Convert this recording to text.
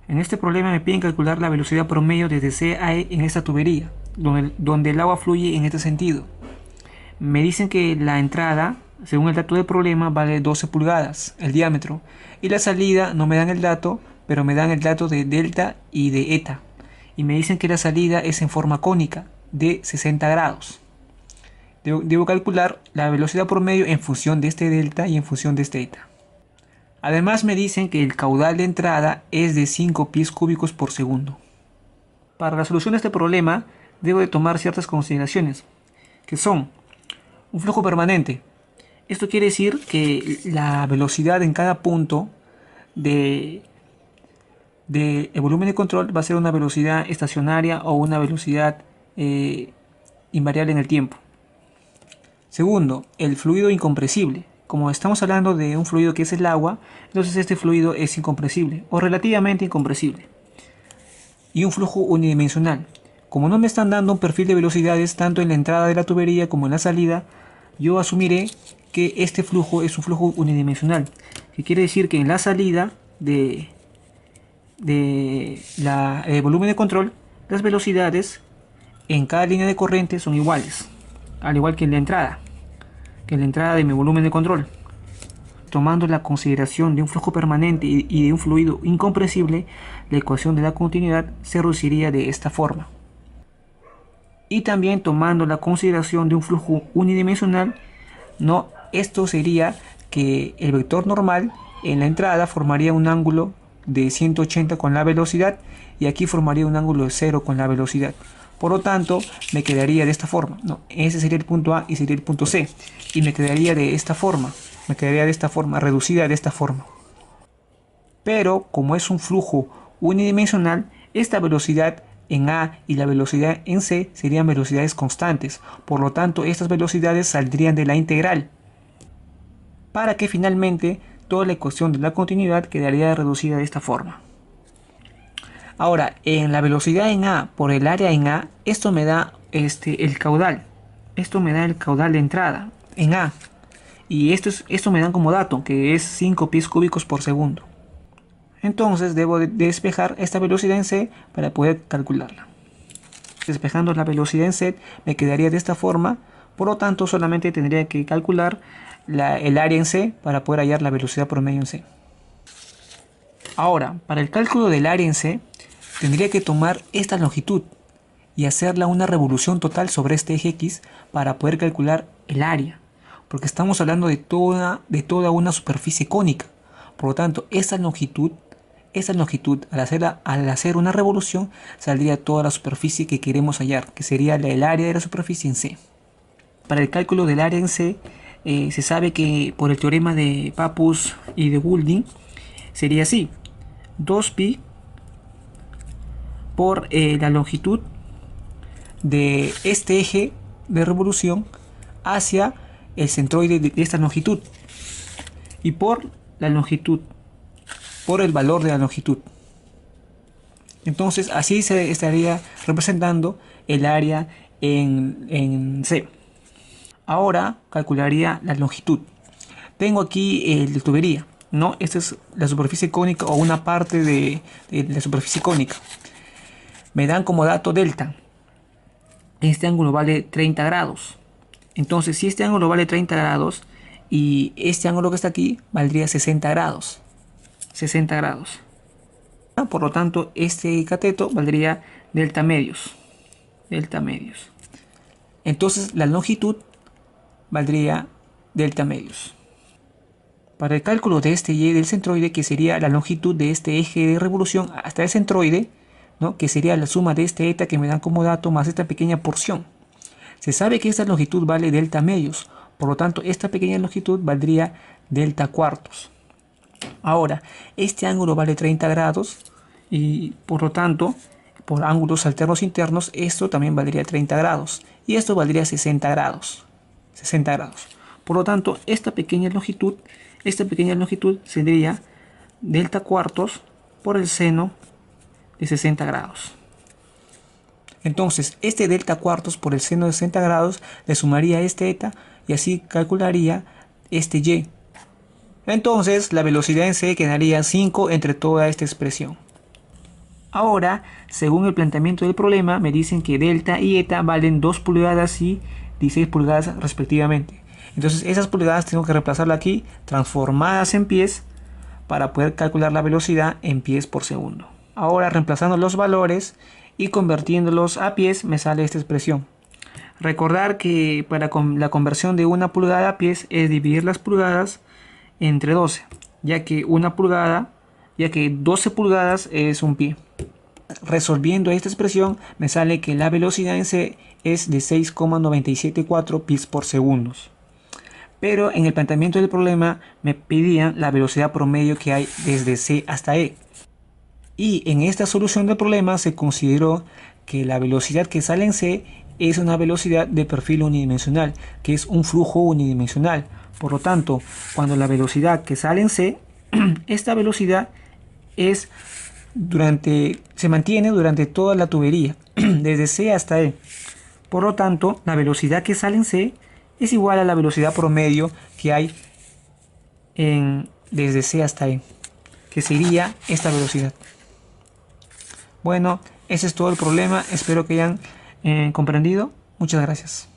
En este problema me piden calcular la velocidad promedio desde C a E en esta tubería, donde el agua fluye en este sentido. Me dicen que la entrada, según el dato del problema, vale 12 pulgadas, el diámetro, y la salida no me dan el dato, pero me dan el dato de delta y de eta. Y me dicen que la salida es en forma cónica, de 60 grados. Debo calcular la velocidad promedio en función de este delta y en función de este eta. Además me dicen que el caudal de entrada es de 5 pies cúbicos por segundo. Para la solución de este problema debo de tomar ciertas consideraciones, que son un flujo permanente. Esto quiere decir que la velocidad en cada punto de el volumen de control va a ser una velocidad estacionaria o una velocidad invariable en el tiempo. Segundo, el fluido incompresible. Como estamos hablando de un fluido que es el agua, entonces este fluido es incompresible o relativamente incompresible. Y un flujo unidimensional. Como no me están dando un perfil de velocidades tanto en la entrada de la tubería como en la salida, yo asumiré que este flujo es un flujo unidimensional, que quiere decir que en la salida de volumen de control, las velocidades en cada línea de corriente son iguales, al igual que en la entrada de mi volumen de control. Tomando la consideración de un flujo permanente y de un fluido incompresible, la ecuación de la continuidad se reduciría de esta forma. Y también tomando la consideración de un flujo unidimensional, esto sería que el vector normal en la entrada formaría un ángulo de 180 con la velocidad y aquí formaría un ángulo de 0 con la velocidad. Por lo tanto, me quedaría de esta forma. Ese sería el punto A y sería el punto C. Y me quedaría de esta forma. Reducida de esta forma. Pero, como es un flujo unidimensional, esta velocidad en A y la velocidad en C serían velocidades constantes. Por lo tanto, estas velocidades saldrían de la integral. Para que finalmente toda la ecuación de la continuidad quedaría reducida de esta forma. Ahora, en la velocidad en A por el área en A, esto me da el caudal. Esto me da el caudal de entrada en A. Y esto me dan como dato, que es 5 pies cúbicos por segundo. Entonces debo despejar esta velocidad en C para poder calcularla. Despejando la velocidad en C me quedaría de esta forma. Por lo tanto, solamente tendría que calcular el área en C para poder hallar la velocidad promedio en C. Ahora, para el cálculo del área en C, tendría que tomar esta longitud y hacerla una revolución total sobre este eje X para poder calcular el área, porque estamos hablando de toda una superficie cónica. Por lo tanto, esa longitud al hacer una revolución saldría toda la superficie que queremos hallar, que sería el área de la superficie en C. Para el cálculo del área en C, se sabe que por el teorema de Pappus y de Goulding sería así: 2pi por la longitud de este eje de revolución hacia el centroide de esta longitud y por la longitud, por el valor de la longitud. Entonces así se estaría representando el área en C. Ahora calcularía la longitud. Tengo aquí la tubería, esta es la superficie cónica o una parte de la superficie cónica. Me dan como dato delta. Este ángulo vale 30 grados. Entonces, si este ángulo vale 30 grados y este ángulo que está aquí valdría 60 grados. 60 grados. Por lo tanto, este cateto valdría delta medios. Delta medios. Entonces, la longitud valdría delta medios. Para el cálculo de este y del centroide, que sería la longitud de este eje de revolución hasta el centroide, que sería la suma de este eta que me dan como dato más esta pequeña porción. Se sabe que esta longitud vale delta medios, por lo tanto esta pequeña longitud valdría delta cuartos. Ahora, este ángulo vale 30 grados y por lo tanto, por ángulos alternos internos, esto también valdría 30 grados y esto valdría 60 grados. 60 grados. Por lo tanto, esta pequeña longitud sería delta cuartos por el seno de 60 grados. Entonces, este delta cuartos por el seno de 60 grados le sumaría este eta y así calcularía este y. Entonces, la velocidad en C quedaría 5 entre toda esta expresión. Ahora, según el planteamiento del problema, me dicen que delta y eta valen 2 pulgadas y 16 pulgadas respectivamente. Entonces esas pulgadas tengo que reemplazarla aquí, transformadas en pies, para poder calcular la velocidad en pies por segundo. Ahora, reemplazando los valores y convirtiéndolos a pies, me sale esta expresión. Recordar que para la conversión de 1 pulgada a pies es dividir las pulgadas entre 12, ya que 12 pulgadas es un pie. Resolviendo esta expresión me sale que la velocidad en C es de 6,974 pies por segundo. Pero en el planteamiento del problema me pedían la velocidad promedio que hay desde C hasta E. Y en esta solución del problema se consideró que la velocidad que sale en C es una velocidad de perfil unidimensional, que es un flujo unidimensional. Por lo tanto, cuando la velocidad que sale en C, esta velocidad se mantiene durante toda la tubería, desde C hasta E. Por lo tanto, la velocidad que sale en C es igual a la velocidad promedio que hay desde C hasta E, que sería esta velocidad. Bueno, ese es todo el problema. Espero que hayan comprendido. Muchas gracias.